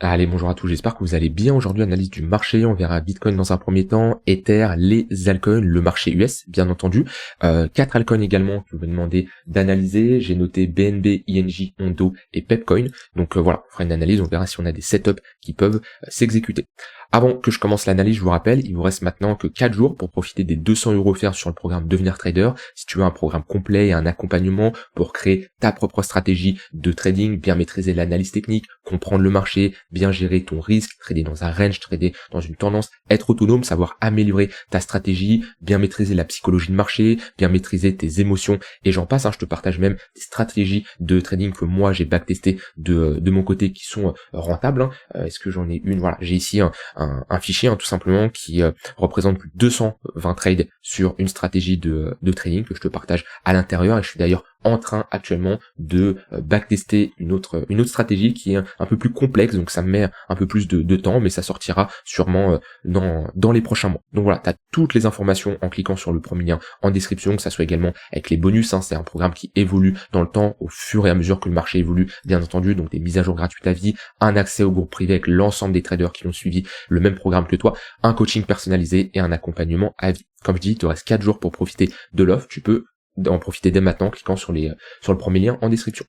Allez, bonjour à tous, j'espère que vous allez bien. Aujourd'hui, analyse du marché, on verra Bitcoin dans un premier temps, Ether, les altcoins, le marché US, bien entendu. 4 altcoins également que vous me demandez d'analyser. J'ai noté BNB, INJ, Ondo et Pepcoin. Donc voilà, on fera une analyse, on verra si on a des setups qui peuvent s'exécuter. Avant que je commence l'analyse, je vous rappelle, il vous reste maintenant que 4 jours pour profiter des 200 € offerts sur le programme Devenir Trader. Si tu veux un programme complet et un accompagnement pour créer ta propre stratégie de trading, bien maîtriser l'analyse technique, comprendre le marché, bien gérer ton risque, trader dans un range, trader dans une tendance, être autonome, savoir améliorer ta stratégie, bien maîtriser la psychologie de marché, bien maîtriser tes émotions et j'en passe. Je te partage même des stratégies de trading que moi j'ai backtesté de mon côté qui sont rentables. Est-ce que j'en ai une? Voilà, j'ai ici un fichier tout simplement qui représente plus de 220 trades sur une stratégie de trading que je te partage à l'intérieur et je suis d'ailleurs en train actuellement de backtester une autre stratégie qui est un peu plus complexe, donc ça me met un peu plus de temps, mais ça sortira sûrement dans les prochains mois. Donc voilà, tu as toutes les informations en cliquant sur le premier lien en description, que ça soit également avec les bonus, c'est un programme qui évolue dans le temps au fur et à mesure que le marché évolue, bien entendu, donc des mises à jour gratuites à vie, un accès au groupe privé avec l'ensemble des traders qui ont suivi le même programme que toi, un coaching personnalisé et un accompagnement à vie. Comme je dis, il te reste 4 jours pour profiter de l'offre, tu peux en profiter dès maintenant en cliquant sur le premier lien en description.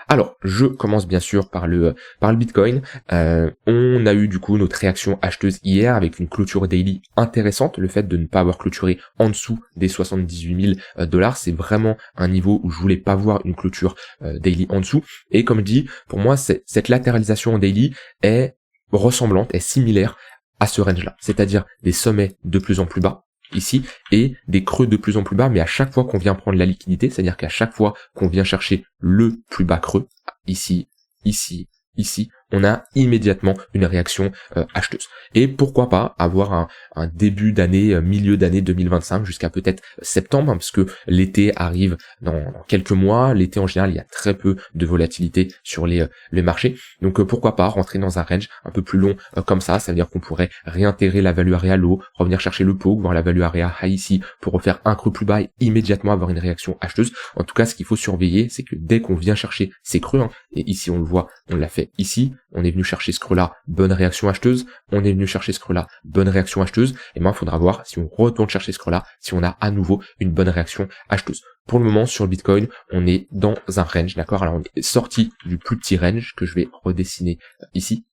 Alors, je commence bien sûr par le Bitcoin. On a eu du coup notre réaction acheteuse hier avec une clôture daily intéressante. Le fait de ne pas avoir clôturé en dessous des 78 000 $, c'est vraiment un niveau où je voulais pas voir une clôture daily en dessous. Et comme je dis, pour moi, cette latéralisation en daily est ressemblante, est similaire à ce range-là. C'est-à-dire des sommets de plus en plus bas ici et des creux de plus en plus bas, mais à chaque fois qu'on vient prendre la liquidité, c'est-à-dire qu'à chaque fois qu'on vient chercher le plus bas creux, ici, on a immédiatement une réaction acheteuse. Et pourquoi pas avoir un début d'année, milieu d'année 2025 jusqu'à peut-être septembre, parce que l'été arrive dans quelques mois. L'été en général, il y a très peu de volatilité sur les marchés. Donc pourquoi pas rentrer dans un range un peu plus long comme ça veut dire qu'on pourrait réintégrer la value area low, revenir chercher le poke, voir la value area high ici pour refaire un creux plus bas et immédiatement avoir une réaction acheteuse. En tout cas, ce qu'il faut surveiller, c'est que dès qu'on vient chercher ces creux, et ici on le voit, on l'a fait ici, on est venu chercher ce creux-là, bonne réaction acheteuse, on est venu chercher ce creux-là, bonne réaction acheteuse, et maintenant il faudra voir si on retourne chercher ce creux-là, si on a à nouveau une bonne réaction acheteuse. Pour le moment, sur le Bitcoin, on est dans un range, d'accord? Alors on est sorti du plus petit range que je vais redessiner ici.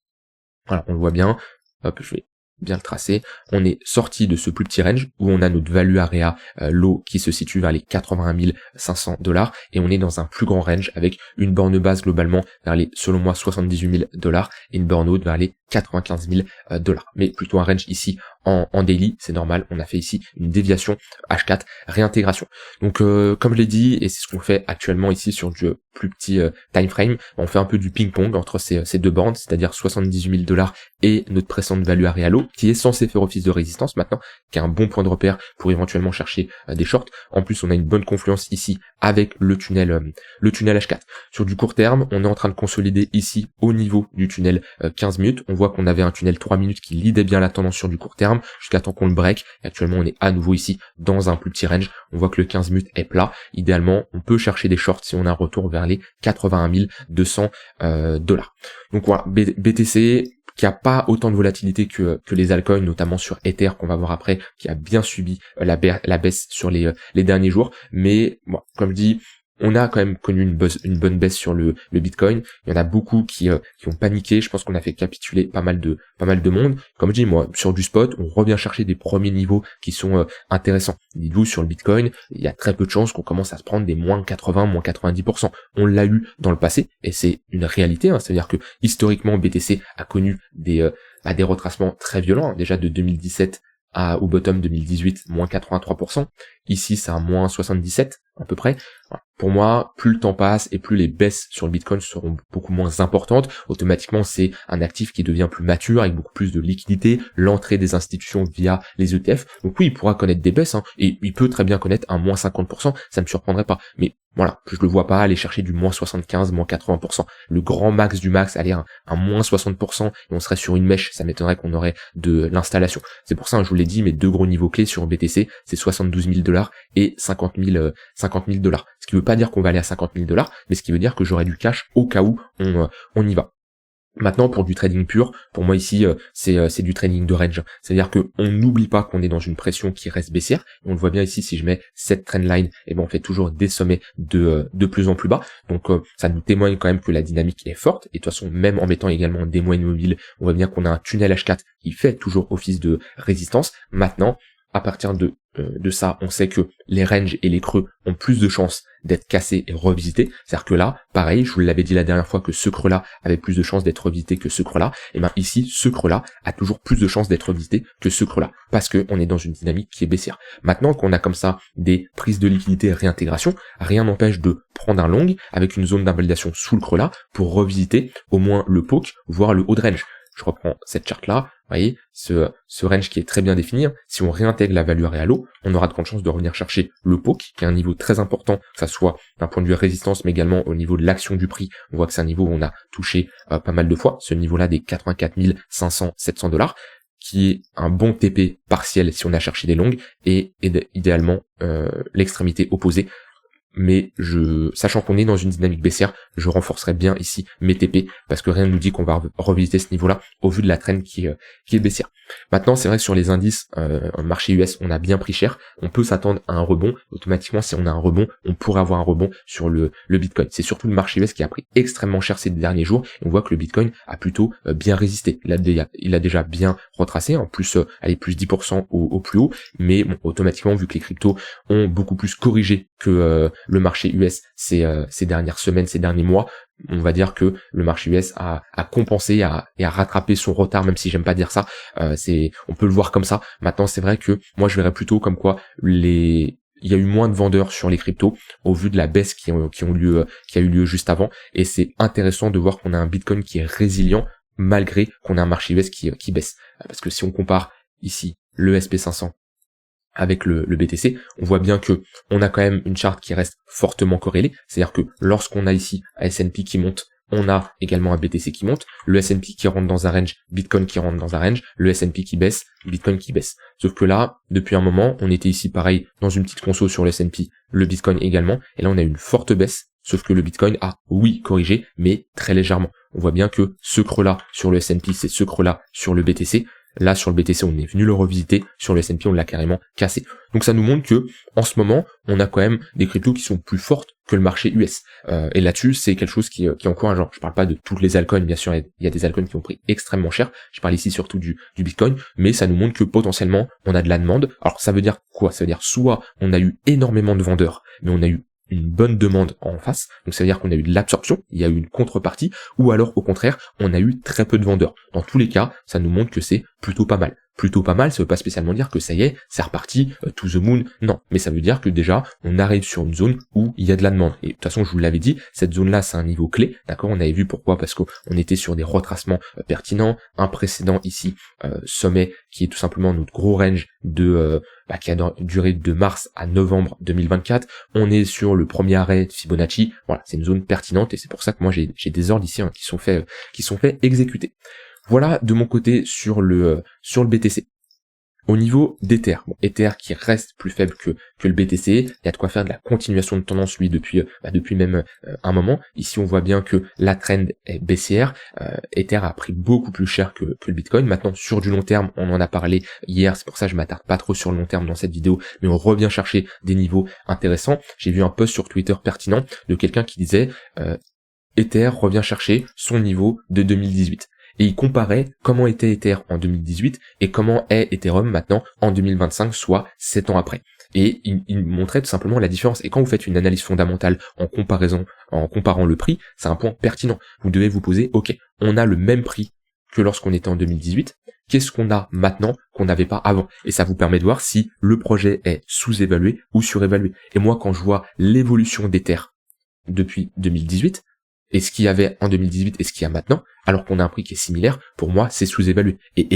Voilà, on le voit bien, hop, je vais bien le tracer, on est sorti de ce plus petit range où on a notre value area low qui se situe vers les 81 500 $, et on est dans un plus grand range avec une borne basse globalement vers les, selon moi, 78 000 $ et une borne haute vers les 95 000 $, mais plutôt un range ici en daily, c'est normal, on a fait ici une déviation H4 réintégration. Donc comme je l'ai dit, et c'est ce qu'on fait actuellement ici sur du plus petit time frame, on fait un peu du ping-pong entre ces deux bornes, c'est-à-dire 78 000 $ et notre précédente value area low, qui est censé faire office de résistance maintenant, qui est un bon point de repère pour éventuellement chercher des shorts. En plus, on a une bonne confluence ici avec le tunnel H4. Sur du court terme, on est en train de consolider ici au niveau du tunnel 15 minutes. On voit qu'on avait un tunnel 3 minutes qui lidait bien la tendance sur du court terme jusqu'à temps qu'on le break. Et actuellement, on est à nouveau ici dans un plus petit range. On voit que le 15 minutes est plat. Idéalement, on peut chercher des shorts si on a un retour vers les 81 200 $. Donc voilà, BTC qui a pas autant de volatilité que les altcoins, notamment sur Ether qu'on va voir après, qui a bien subi la baisse sur les derniers jours. Mais bon, comme je dis, on a quand même connu une bonne baisse sur le Bitcoin. Il y en a beaucoup qui ont paniqué. Je pense qu'on a fait capituler pas mal de monde. Comme je dis, moi, sur du spot, on revient chercher des premiers niveaux qui sont intéressants. Dites-vous, sur le Bitcoin, il y a très peu de chances qu'on commence à se prendre des moins 80, moins 90%. On l'a eu dans le passé, et c'est une réalité. C'est-à-dire que historiquement, BTC a connu des retracements très violents, déjà de 2017 au bottom 2018, moins 83%. Ici, c'est un moins 77 à peu près. Voilà. Pour moi, plus le temps passe et plus les baisses sur le Bitcoin seront beaucoup moins importantes. Automatiquement, c'est un actif qui devient plus mature avec beaucoup plus de liquidité, l'entrée des institutions via les ETF. Donc oui, il pourra connaître des baisses, et il peut très bien connaître un moins 50%, ça me surprendrait pas. Mais voilà, je le vois pas aller chercher du moins 75, moins 80%. Le grand max du max, aller un moins 60%, et on serait sur une mèche, ça m'étonnerait qu'on aurait de l'installation. C'est pour ça, je vous l'ai dit, mes deux gros niveaux clés sur BTC, c'est 72 000 $ et 50 000 $. Ce qui veut pas dire qu'on va aller à 50 000 $, mais ce qui veut dire que j'aurai du cash au cas où on y va. Maintenant, pour du trading pur, pour moi ici, c'est du trading de range. C'est-à-dire que on n'oublie pas qu'on est dans une pression qui reste baissière. On le voit bien ici, si je mets cette trendline, et ben on fait toujours des sommets de plus en plus bas. Donc ça nous témoigne quand même que la dynamique est forte. Et de toute façon, même en mettant également des moyennes mobiles, on voit bien qu'on a un tunnel H4 qui fait toujours office de résistance. Maintenant, à partir de ça, on sait que les ranges et les creux ont plus de chances d'être cassés et revisités. C'est-à-dire que là, pareil, je vous l'avais dit la dernière fois que ce creux-là avait plus de chances d'être revisité que ce creux-là. Et bien ici, ce creux-là a toujours plus de chances d'être revisité que ce creux-là, parce que on est dans une dynamique qui est baissière. Maintenant qu'on a comme ça des prises de liquidité et réintégration, rien n'empêche de prendre un long avec une zone d'invalidation sous le creux-là pour revisiter au moins le poke, voire le haut de range. Je reprends cette charte-là, vous voyez, ce range qui est très bien défini. Si on réintègre la value réelle haut, on aura de grandes chances de revenir chercher le poke, qui est un niveau très important, que ça soit d'un point de vue résistance, mais également au niveau de l'action du prix. On voit que c'est un niveau où on a touché pas mal de fois, ce niveau-là des 84 500, 700 $, qui est un bon TP partiel si on a cherché des longues, et idéalement l'extrémité opposée. Mais sachant qu'on est dans une dynamique baissière, je renforcerai bien ici mes TP, parce que rien ne nous dit qu'on va revisiter ce niveau-là au vu de la trend qui est baissière. Maintenant, c'est vrai que sur les indices, en marché US, on a bien pris cher, on peut s'attendre à un rebond. Automatiquement, si on a un rebond, on pourrait avoir un rebond sur le Bitcoin. C'est surtout le marché US qui a pris extrêmement cher ces derniers jours, et on voit que le Bitcoin a plutôt bien résisté. Il a déjà bien retracé, en plus, allez, plus 10% au plus haut, mais bon, automatiquement, vu que les cryptos ont beaucoup plus corrigé que le marché US ces dernières semaines, ces derniers mois, on va dire que le marché US a compensé et a rattrapé son retard, même si j'aime pas dire ça, on peut le voir comme ça. Maintenant, c'est vrai que moi je verrais plutôt comme quoi il y a eu moins de vendeurs sur les cryptos au vu de la baisse qui a eu lieu juste avant, et c'est intéressant de voir qu'on a un Bitcoin qui est résilient malgré qu'on a un marché US qui baisse. Parce que si on compare ici le SP500 avec le BTC, on voit bien que on a quand même une charte qui reste fortement corrélée, c'est-à-dire que lorsqu'on a ici un S&P qui monte, on a également un BTC qui monte, le S&P qui rentre dans un range, Bitcoin qui rentre dans un range, le S&P qui baisse, Bitcoin qui baisse. Sauf que là, depuis un moment, on était ici pareil dans une petite conso sur le S&P, le Bitcoin également, et là on a une forte baisse, sauf que le Bitcoin a, oui, corrigé, mais très légèrement. On voit bien que ce creux-là sur le S&P, c'est ce creux-là sur le BTC. Là, sur le BTC, on est venu le revisiter. Sur le S&P, on l'a carrément cassé. Donc, ça nous montre que, en ce moment, on a quand même des cryptos qui sont plus fortes que le marché US. Et là-dessus, c'est quelque chose qui est encourageant. Je parle pas de toutes les altcoins, bien sûr, il y a des altcoins qui ont pris extrêmement cher. Je parle ici surtout du Bitcoin, mais ça nous montre que potentiellement, on a de la demande. Alors, ça veut dire quoi? Ça veut dire soit on a eu énormément de vendeurs, mais on a eu une bonne demande en face, donc ça veut dire qu'on a eu de l'absorption, il y a eu une contrepartie, ou alors au contraire, on a eu très peu de vendeurs. Dans tous les cas, ça nous montre que c'est plutôt pas mal. Plutôt pas mal, ça veut pas spécialement dire que ça y est, c'est reparti, to the moon, non. Mais ça veut dire que déjà, on arrive sur une zone où il y a de la demande. Et de toute façon, je vous l'avais dit, cette zone-là, c'est un niveau clé, d'accord? On avait vu pourquoi, parce qu'on était sur des retracements pertinents, un précédent ici, sommet, qui est tout simplement notre gros range qui a duré de mars à novembre 2024. On est sur le premier arrêt de Fibonacci. Voilà, c'est une zone pertinente, et c'est pour ça que moi, j'ai des ordres ici qui sont faits exécuter. Voilà de mon côté sur le BTC. Au niveau d'Ether, Ether qui reste plus faible que le BTC, il y a de quoi faire de la continuation de tendance lui depuis même un moment. Ici on voit bien que la trend est baissière, Ether a pris beaucoup plus cher que le Bitcoin. Maintenant sur du long terme, on en a parlé hier, c'est pour ça que je m'attarde pas trop sur le long terme dans cette vidéo, mais on revient chercher des niveaux intéressants. J'ai vu un post sur Twitter pertinent de quelqu'un qui disait Ether revient chercher son niveau de 2018. Et il comparait comment était Ether en 2018 et comment est Ethereum maintenant en 2025, soit 7 ans après. Et il montrait tout simplement la différence. Et quand vous faites une analyse fondamentale en comparant le prix, c'est un point pertinent. Vous devez vous poser, ok, on a le même prix que lorsqu'on était en 2018, qu'est-ce qu'on a maintenant qu'on n'avait pas avant? Et ça vous permet de voir si le projet est sous-évalué ou surévalué. Et moi, quand je vois l'évolution d'Ether depuis 2018, et ce qu'il y avait en 2018 et ce qu'il y a maintenant, alors qu'on a un prix qui est similaire, pour moi, c'est sous-évalué. Et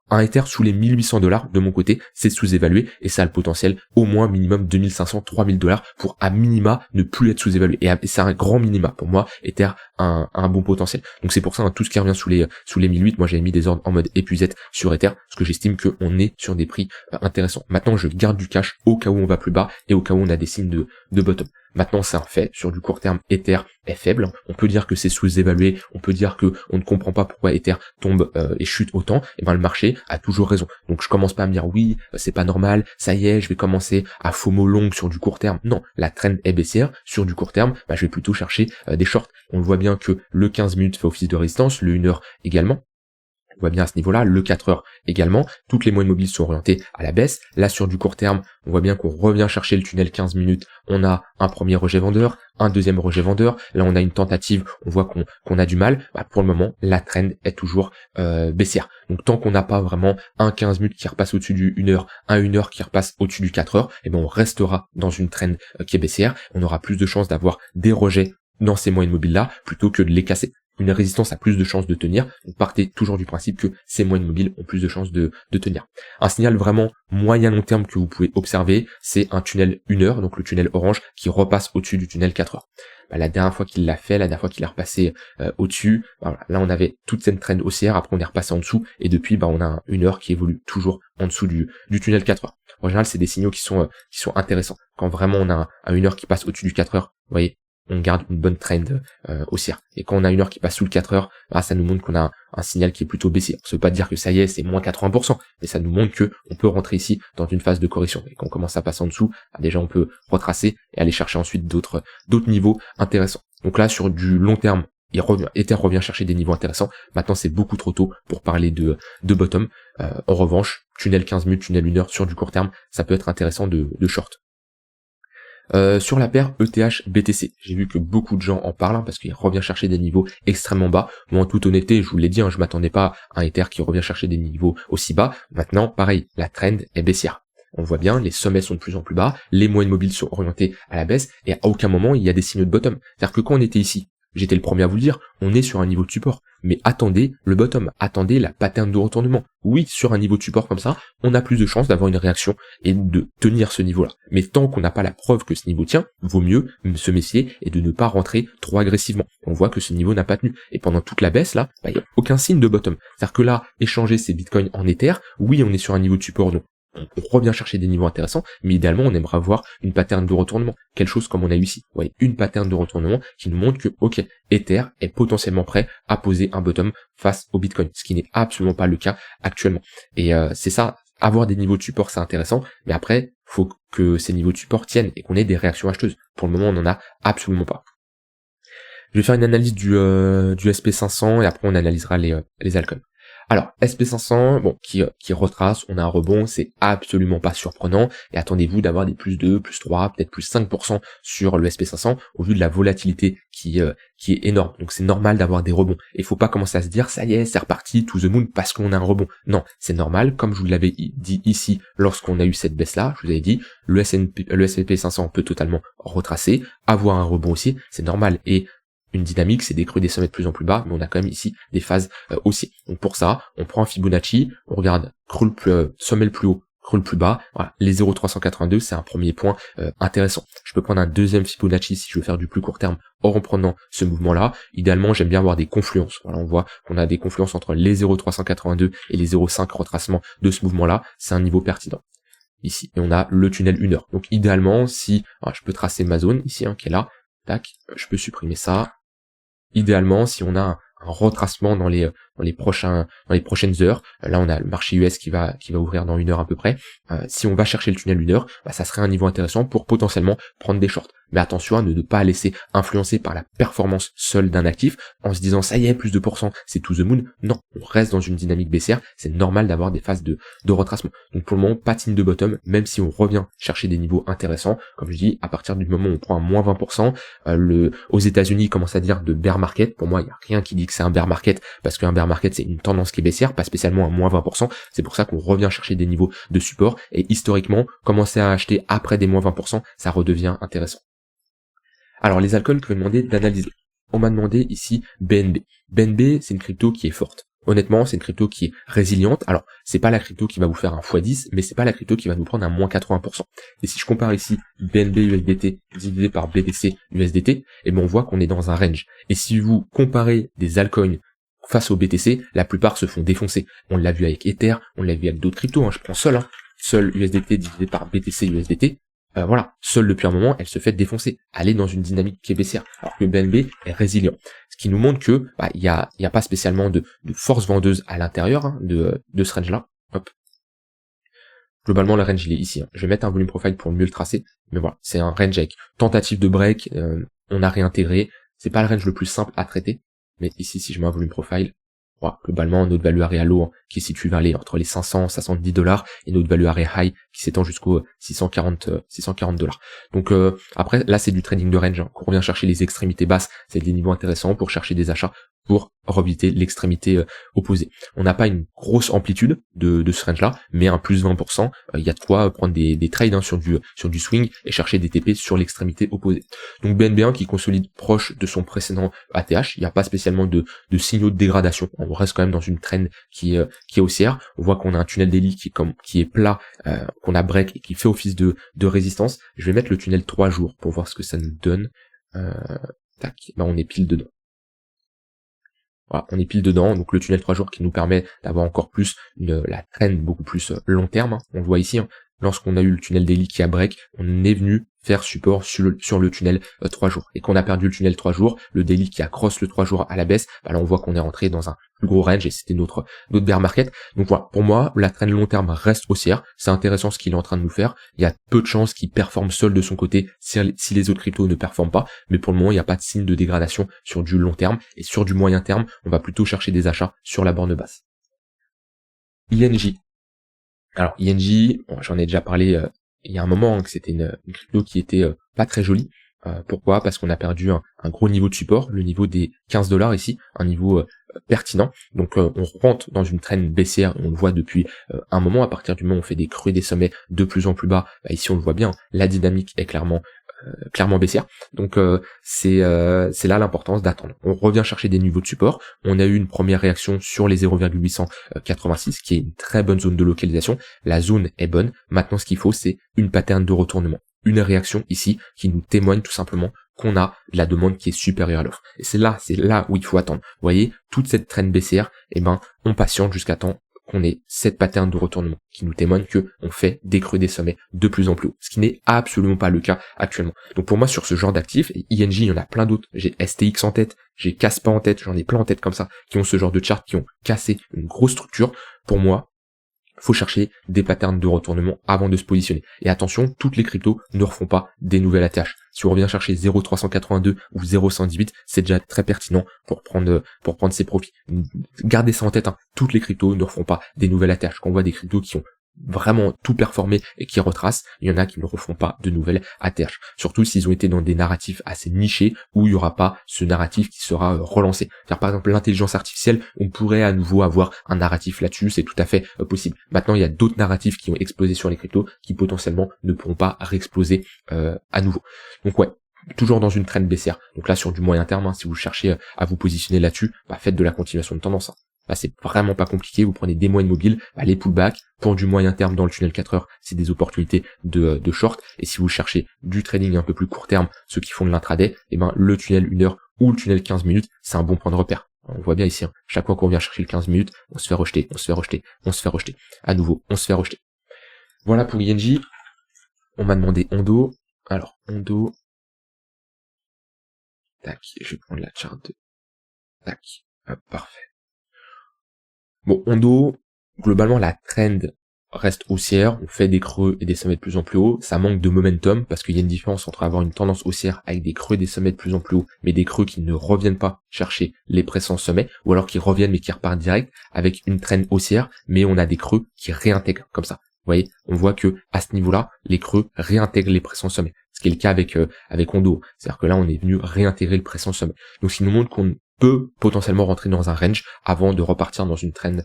un Ether sous les $1 800 de mon côté, c'est sous-évalué, et ça a le potentiel au moins minimum 2500, $3000 pour à minima ne plus être sous-évalué. Et c'est un grand minima. Pour moi, Ether a un bon potentiel. Donc c'est pour ça, tout ce qui revient sous les 1008, moi j'avais mis des ordres en mode épuisette sur Ether, parce que j'estime qu'on est sur des prix intéressants. Maintenant, je garde du cash au cas où on va plus bas et au cas où on a des signes de bottom. Maintenant, c'est un fait. Sur du court terme, Ether est faible. On peut dire que c'est sous-évalué. On peut dire que on ne comprend pas pourquoi Ether tombe et chute autant. Et ben, le marché a toujours raison. Donc, je commence pas à me dire oui, c'est pas normal. Ça y est, je vais commencer à FOMO long sur du court terme. Non, la trend est baissière. Sur du court terme, je vais plutôt chercher des shorts. On le voit bien que le 15 minutes fait office de résistance, le 1 heure également. On voit bien à ce niveau-là, le 4 heures également, toutes les moyennes mobiles sont orientées à la baisse. Là, sur du court terme, on voit bien qu'on revient chercher le tunnel 15 minutes, on a un premier rejet vendeur, un deuxième rejet vendeur, là on a une tentative, on voit qu'on a du mal. Pour le moment, la trend est toujours baissière. Donc tant qu'on n'a pas vraiment un 15 minutes qui repasse au-dessus du 1 heure, un 1 heure qui repasse au-dessus du 4 heures, et ben on restera dans une trend qui est baissière, on aura plus de chances d'avoir des rejets dans ces moyennes mobiles-là, plutôt que de les casser. Une résistance a plus de chances de tenir, donc partez toujours du principe que ces moyennes mobiles ont plus de chances de tenir. Un signal vraiment moyen long terme que vous pouvez observer, c'est un tunnel 1 heure, donc le tunnel orange, qui repasse au-dessus du tunnel 4 heures. La dernière fois qu'il l'a fait, la dernière fois qu'il est repassé au-dessus, voilà, là on avait toute cette trend haussière, après on est repassé en dessous, et depuis on a un 1 heure qui évolue toujours en dessous du tunnel 4 heures. En général, c'est des signaux qui sont intéressants. Quand vraiment on a un 1 heure qui passe au-dessus du 4 heures, vous voyez, on garde une bonne trend haussière. Et quand on a 1 heure qui passe sous le 4 heures, ça nous montre qu'on a un signal qui est plutôt baissier. Ça veut pas dire que ça y est, c'est moins 80%, mais ça nous montre que on peut rentrer ici dans une phase de correction. Et quand on commence à passer en dessous, déjà on peut retracer et aller chercher ensuite d'autres niveaux intéressants. Donc là, sur du long terme, Ether revient chercher des niveaux intéressants. Maintenant, c'est beaucoup trop tôt pour parler de bottom. En revanche, tunnel 15 minutes, tunnel 1 heure sur du court terme, ça peut être intéressant de short. Sur la paire ETH-BTC, j'ai vu que beaucoup de gens en parlent parce qu'il revient chercher des niveaux extrêmement bas. Moi, en toute honnêteté, je vous l'ai dit, je m'attendais pas à un Ether qui revient chercher des niveaux aussi bas. Maintenant, pareil, la trend est baissière. On voit bien, les sommets sont de plus en plus bas, les moyennes mobiles sont orientées à la baisse, et à aucun moment il y a des signaux de bottom. C'est-à-dire que quand on était ici, j'étais le premier à vous le dire, on est sur un niveau de support. Mais attendez le bottom, attendez la pattern de retournement. Oui, sur un niveau de support comme ça, on a plus de chances d'avoir une réaction et de tenir ce niveau-là. Mais tant qu'on n'a pas la preuve que ce niveau tient, vaut mieux se méfier et de ne pas rentrer trop agressivement. On voit que ce niveau n'a pas tenu. Et pendant toute la baisse, là, il n'y a aucun signe de bottom. C'est-à-dire que là, échanger ces bitcoins en Ether, oui, on est sur un niveau de support, donc on revient chercher des niveaux intéressants, mais idéalement on aimerait avoir une pattern de retournement, quelque chose comme on a eu ici. Vous voyez, une pattern de retournement qui nous montre que ok, Ether est potentiellement prêt à poser un bottom face au Bitcoin, ce qui n'est absolument pas le cas actuellement. Et c'est ça, avoir des niveaux de support c'est intéressant, mais après faut que ces niveaux de support tiennent et qu'on ait des réactions acheteuses. Pour le moment on n'en a absolument pas. Je vais faire une analyse du SP500 et après on analysera les altcoins. Alors, SP500, qui retrace, on a un rebond, c'est absolument pas surprenant, et attendez-vous d'avoir des plus 2, plus 3, peut-être plus 5% sur le SP500, au vu de la volatilité qui est énorme. Donc c'est normal d'avoir des rebonds. Et il faut pas commencer à se dire, ça y est, c'est reparti, to the moon, parce qu'on a un rebond. Non, c'est normal, comme je vous l'avais dit ici, lorsqu'on a eu cette baisse-là, je vous avais dit, le S&P 500 peut totalement retracer, avoir un rebond aussi, c'est normal, et une dynamique, c'est des creux des sommets de plus en plus bas, mais on a quand même ici des phases aussi. Donc pour ça, on prend un Fibonacci, on regarde sommet le plus haut, creux le plus bas. Voilà, les 0,382, c'est un premier point intéressant. Je peux prendre un deuxième Fibonacci si je veux faire du plus court terme en reprenant ce mouvement-là. Idéalement, j'aime bien avoir des confluences. Voilà, on voit qu'on a des confluences entre les 0,382 et les 0,5 retracements de ce mouvement-là. C'est un niveau pertinent. Ici, et on a le tunnel 1 heure. Donc idéalement, si je peux tracer ma zone ici, qui est là, tac, je peux supprimer ça. Idéalement, si on a un retracement dans les prochaines heures, là on a le marché US qui va ouvrir dans 1 heure à peu près. Si on va chercher le tunnel 1 heure, ça serait un niveau intéressant pour potentiellement prendre des shorts. Mais attention à ne pas laisser influencer par la performance seule d'un actif en se disant ça y est, plus de pourcents, c'est to the moon. Non, on reste dans une dynamique baissière, c'est normal d'avoir des phases de retracement. Donc pour le moment, pas de signe de bottom, même si on revient chercher des niveaux intéressants. Comme je dis, à partir du moment où on prend un moins 20%, aux États-Unis, il commence à dire de bear market. Pour moi, il n'y a rien qui dit que c'est un bear market, parce qu'un bear market, c'est une tendance qui est baissière, pas spécialement un moins 20%. C'est pour ça qu'on revient chercher des niveaux de support, et historiquement, commencer à acheter après des moins 20%, ça redevient intéressant. Alors les altcoins que je vais demander d'analyser. On m'a demandé ici BNB. BNB, c'est une crypto qui est forte. Honnêtement, c'est une crypto qui est résiliente. Alors, c'est pas la crypto qui va vous faire un x10, mais c'est pas la crypto qui va nous prendre un moins 80%. Et si je compare ici BNB USDT divisé par BTC USDT, on voit qu'on est dans un range. Et si vous comparez des altcoins face au BTC, la plupart se font défoncer. On l'a vu avec Ether, on l'a vu avec d'autres cryptos, je prends Sol USDT divisé par BTC USDT. voilà, seule depuis un moment, elle se fait défoncer. Elle est dans une dynamique qui est baissière, alors que BNB est résilient. Ce qui nous montre que il y a pas spécialement de force vendeuse à l'intérieur de ce range-là. Hop. Globalement, le range, il est ici. Je vais mettre un volume profile pour mieux le tracer. Mais voilà, c'est un range avec tentative de break, on a réintégré. C'est pas le range le plus simple à traiter. Mais ici, si je mets un volume profile, voilà, globalement, notre value area low, qui se situe entre les 500 70 $, et notre value area high qui s'étend jusqu'aux 640 $. Donc après, là, c'est du trading de range. Quand on vient chercher les extrémités basses, c'est des niveaux intéressants pour chercher des achats, pour revisiter l'extrémité opposée. On n'a pas une grosse amplitude de ce range là, mais un plus 20%, il y a de quoi prendre des trades sur du swing et chercher des TP sur l'extrémité opposée. Donc BNB1 qui consolide proche de son précédent ATH, il n'y a pas spécialement de signaux de dégradation. On reste quand même dans une trend qui est haussière. On voit qu'on a un tunnel daily qui est plat, qu'on a break et qui fait office de résistance. Je vais mettre le tunnel 3 jours pour voir ce que ça nous donne. Tac, on est pile dedans. Voilà, on est pile dedans, donc le tunnel 3 jours qui nous permet d'avoir encore plus la trend beaucoup plus long terme. On le voit ici, lorsqu'on a eu le tunnel daily qui a break, on est venu faire support sur le tunnel 3 jours. Et qu'on a perdu le tunnel 3 jours, le daily qui a cross le 3 jours à la baisse, là on voit qu'on est rentré dans un plus gros range et c'était notre bear market. Donc voilà, pour moi, la trend long terme reste haussière. C'est intéressant ce qu'il est en train de nous faire. Il y a peu de chances qu'il performe seul de son côté si les autres cryptos ne performent pas. Mais pour le moment, il n'y a pas de signe de dégradation sur du long terme. Et sur du moyen terme, on va plutôt chercher des achats sur la borne basse. INJ. Alors INJ, j'en ai déjà parlé il y a un moment, que c'était une crypto qui était pas très jolie. Pourquoi ? Parce qu'on a perdu un gros niveau de support, le niveau des 15 $ ici, un niveau pertinent. Donc on rentre dans une trend baissière, on le voit depuis un moment, à partir du moment où on fait des creux et des sommets de plus en plus bas, ici on le voit bien, la dynamique est clairement baissière. Donc c'est là l'importance d'attendre. On revient chercher des niveaux de support. On a eu une première réaction sur les 0,886 qui est une très bonne zone de localisation. La zone est bonne. Maintenant ce qu'il faut, c'est une pattern de retournement. Une réaction ici qui nous témoigne tout simplement qu'on a de la demande qui est supérieure à l'offre. Et c'est là où il faut attendre. Vous voyez, toute cette trend baissière, on patiente jusqu'à temps qu'on ait cette pattern de retournement qui nous témoigne que on fait des creux des sommets de plus en plus haut, ce qui n'est absolument pas le cas actuellement. Donc pour moi, sur ce genre d'actifs, et INJ, il y en a plein d'autres, j'ai STX en tête, j'ai Caspa en tête, j'en ai plein en tête comme ça, qui ont ce genre de chart, qui ont cassé une grosse structure. Pour moi, faut chercher des patterns de retournement avant de se positionner. Et attention, toutes les cryptos ne refont pas des nouvelles ATH. Si on revient chercher 0,382 ou 0,118, c'est déjà très pertinent pour prendre ses profits. Gardez ça en tête, toutes les cryptos ne refont pas des nouvelles ATH. Quand on voit des cryptos qui ont vraiment tout performé et qui retracent, il y en a qui ne refont pas de nouvelles ATH. Surtout s'ils ont été dans des narratifs assez nichés où il n'y aura pas ce narratif qui sera relancé. Par exemple, l'intelligence artificielle, on pourrait à nouveau avoir un narratif là-dessus, c'est tout à fait possible. Maintenant, il y a d'autres narratifs qui ont explosé sur les cryptos qui potentiellement ne pourront pas réexploser à nouveau. Donc ouais, toujours dans une trend baissière. Donc là, sur du moyen terme, si vous cherchez à vous positionner là-dessus, faites de la continuation de tendance. C'est vraiment pas compliqué, vous prenez des moyennes mobiles, les pullbacks, pour du moyen terme dans le tunnel 4 heures, c'est des opportunités de short, et si vous cherchez du trading un peu plus court terme, ceux qui font de l'intraday, le tunnel 1 heure ou le tunnel 15 minutes, c'est un bon point de repère. On voit bien ici, chaque fois qu'on vient chercher le 15 minutes, on se fait rejeter, à nouveau, on se fait rejeter. Voilà pour INJ, on m'a demandé Ondo, alors Ondo, tac, je vais prendre la chart de, tac, hop, parfait. Bon, Ondo, globalement, la trend reste haussière, on fait des creux et des sommets de plus en plus haut, ça manque de momentum, parce qu'il y a une différence entre avoir une tendance haussière avec des creux et des sommets de plus en plus haut, mais des creux qui ne reviennent pas chercher les précédents sommets, ou alors qui reviennent mais qui repartent direct, avec une trend haussière, mais on a des creux qui réintègrent, comme ça. Vous voyez, on voit que à ce niveau-là, les creux réintègrent les précédents sommets, ce qui est le cas avec Ondo. C'est-à-dire que là, on est venu réintégrer le précédent sommet. Donc, ce qui nous montre qu'on peut potentiellement rentrer dans un range avant de repartir dans une trend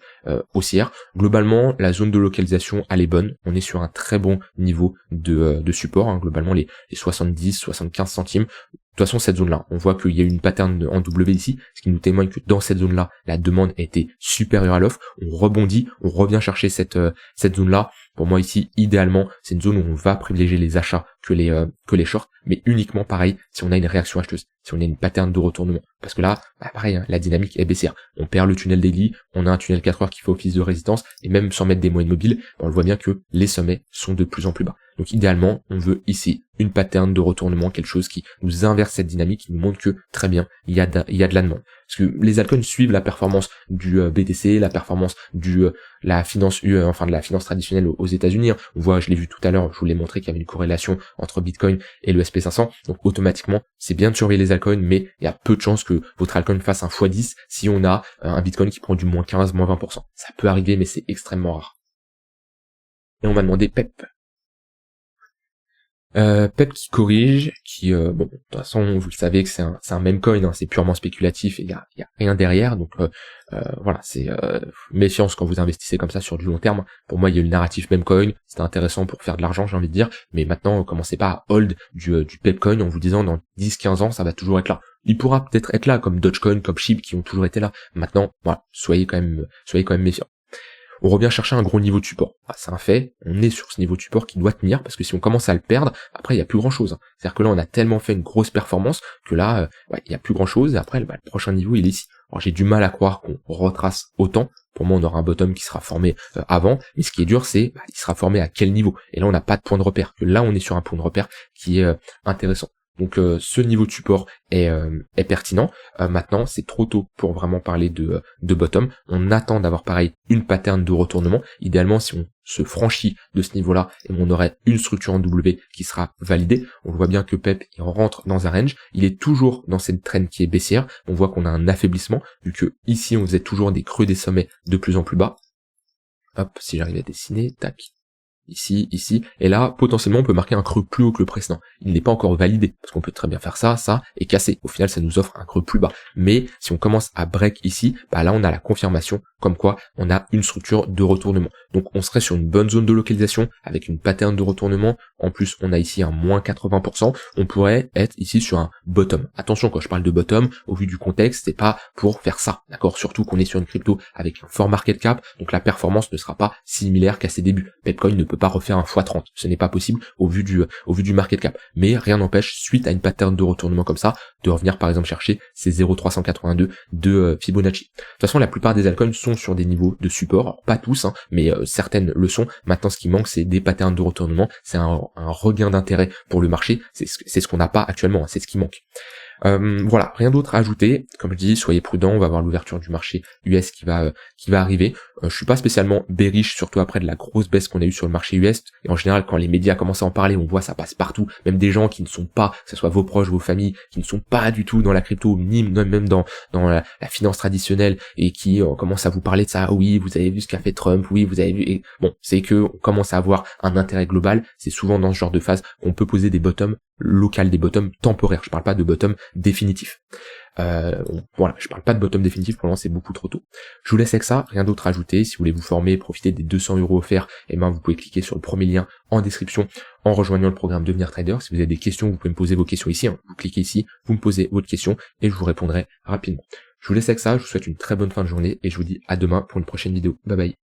haussière. Globalement, la zone de localisation, elle est bonne. On est sur un très bon niveau de support. Globalement, les 70, 75 centimes. De toute façon, cette zone-là, on voit qu'il y a eu une pattern en W ici, ce qui nous témoigne que dans cette zone-là, la demande a été supérieure à l'offre. On rebondit, on revient chercher cette zone-là. Pour moi ici, idéalement, c'est une zone où on va privilégier les achats que les shorts, mais uniquement pareil si on a une réaction acheteuse, si on a une pattern de retournement. Parce que là, pareil, la dynamique est baissière. On perd le tunnel daily, on a un tunnel 4 heures qui fait office de résistance, et même sans mettre des moyennes mobiles, on le voit bien que les sommets sont de plus en plus bas. Donc idéalement, on veut ici une pattern de retournement, quelque chose qui nous inverse cette dynamique, qui nous montre que très bien, il y a de la demande. Parce que les altcoins suivent la performance du BTC, la performance du la finance de la finance traditionnelle aux États-Unis. On voit, je l'ai vu tout à l'heure, je vous l'ai montré qu'il y avait une corrélation entre Bitcoin et le SP500. Donc automatiquement, c'est bien de surveiller les altcoins, mais il y a peu de chances que votre altcoin fasse un x10 si on a un Bitcoin qui prend du moins 15, moins 20%. Ça peut arriver, mais c'est extrêmement rare. Et on m'a demandé PEP. PEP qui corrige, qui bon, de toute façon vous le savez que c'est un meme coin, hein, c'est purement spéculatif et il y a rien derrière, donc voilà, c'est méfiance quand vous investissez comme ça sur du long terme. Pour moi il y a eu le narratif meme coin, c'était intéressant pour faire de l'argent, j'ai envie de dire, mais maintenant commencez pas à hold du PEP coin en vous disant dans 10-15 ans ça va toujours être là. Il pourra peut-être être là comme Dogecoin, comme SHIB qui ont toujours été là. Maintenant, voilà, soyez quand même méfiants. On revient chercher un gros niveau de support. Ah, c'est un fait, on est sur ce niveau de support qui doit tenir, parce que si on commence à le perdre, après il n'y a plus grand chose. C'est-à-dire que là on a tellement fait une grosse performance que là, il n'y a plus grand chose, et après le prochain niveau il est ici. Alors j'ai du mal à croire qu'on retrace autant, pour moi on aura un bottom qui sera formé avant, mais ce qui est dur c'est, il sera formé à quel niveau. Et là on n'a pas de point de repère, que là on est sur un point de repère qui est intéressant. Donc ce niveau de support est pertinent. Maintenant, c'est trop tôt pour vraiment parler de bottom. On attend d'avoir pareil une pattern de retournement. Idéalement, si on se franchit de ce niveau-là, et on aurait une structure en W qui sera validée. On voit bien que PEP il rentre dans un range. Il est toujours dans cette trend qui est baissière. On voit qu'on a un affaiblissement, vu que ici on faisait toujours des creux des sommets de plus en plus bas. Hop, si j'arrive à dessiner, tac. Ici, et là, potentiellement, on peut marquer un creux plus haut que le précédent. Il n'est pas encore validé, parce qu'on peut très bien faire ça, et casser. Au final, ça nous offre un creux plus bas. Mais si on commence à break ici, là, on a la confirmation, comme quoi on a une structure de retournement. Donc, on serait sur une bonne zone de localisation, avec une pattern de retournement. En plus, on a ici un moins 80%. On pourrait être ici sur un bottom. Attention, quand je parle de bottom, au vu du contexte, c'est pas pour faire ça, d'accord? Surtout qu'on est sur une crypto avec un fort market cap, donc la performance ne sera pas similaire qu'à ses débuts. Bitcoin ne peut pas refaire un x30, ce n'est pas possible au vu du market cap. Mais rien n'empêche, suite à une pattern de retournement comme ça, de revenir par exemple chercher ces 0,382 de Fibonacci. De toute façon, la plupart des altcoins sont sur des niveaux de support, alors, pas tous, mais certaines le sont. Maintenant, ce qui manque, c'est des patterns de retournement, c'est un regain d'intérêt pour le marché, c'est ce qu'on n'a pas actuellement, c'est ce qui manque. Voilà, rien d'autre à ajouter. Comme je dis, soyez prudents, on va voir l'ouverture du marché US qui va arriver. Je suis pas spécialement bearish, surtout après de la grosse baisse qu'on a eue sur le marché US. Et en général, quand les médias commencent à en parler, on voit ça passe partout. Même des gens qui ne sont pas, que ce soit vos proches, vos familles, qui ne sont pas du tout dans la crypto, ni même dans la finance traditionnelle, et qui commencent à vous parler de ça. Ah oui, vous avez vu ce qu'a fait Trump, oui, vous avez vu. Et bon, c'est que on commence à avoir un intérêt global. C'est souvent dans ce genre de phase qu'on peut poser des bottoms locales, des bottoms temporaires. Je parle pas de bottom définitif. Voilà, je parle pas de bottom définitif, pour l'instant c'est beaucoup trop tôt. Je vous laisse avec ça, rien d'autre à ajouter. Si vous voulez vous former, profiter des 200 € offerts, vous pouvez cliquer sur le premier lien en description en rejoignant le programme Devenir Trader. Si vous avez des questions, vous pouvez me poser vos questions ici, vous cliquez ici, vous me posez votre question et je vous répondrai rapidement. Je vous laisse avec ça, je vous souhaite une très bonne fin de journée et je vous dis à demain pour une prochaine vidéo. Bye bye.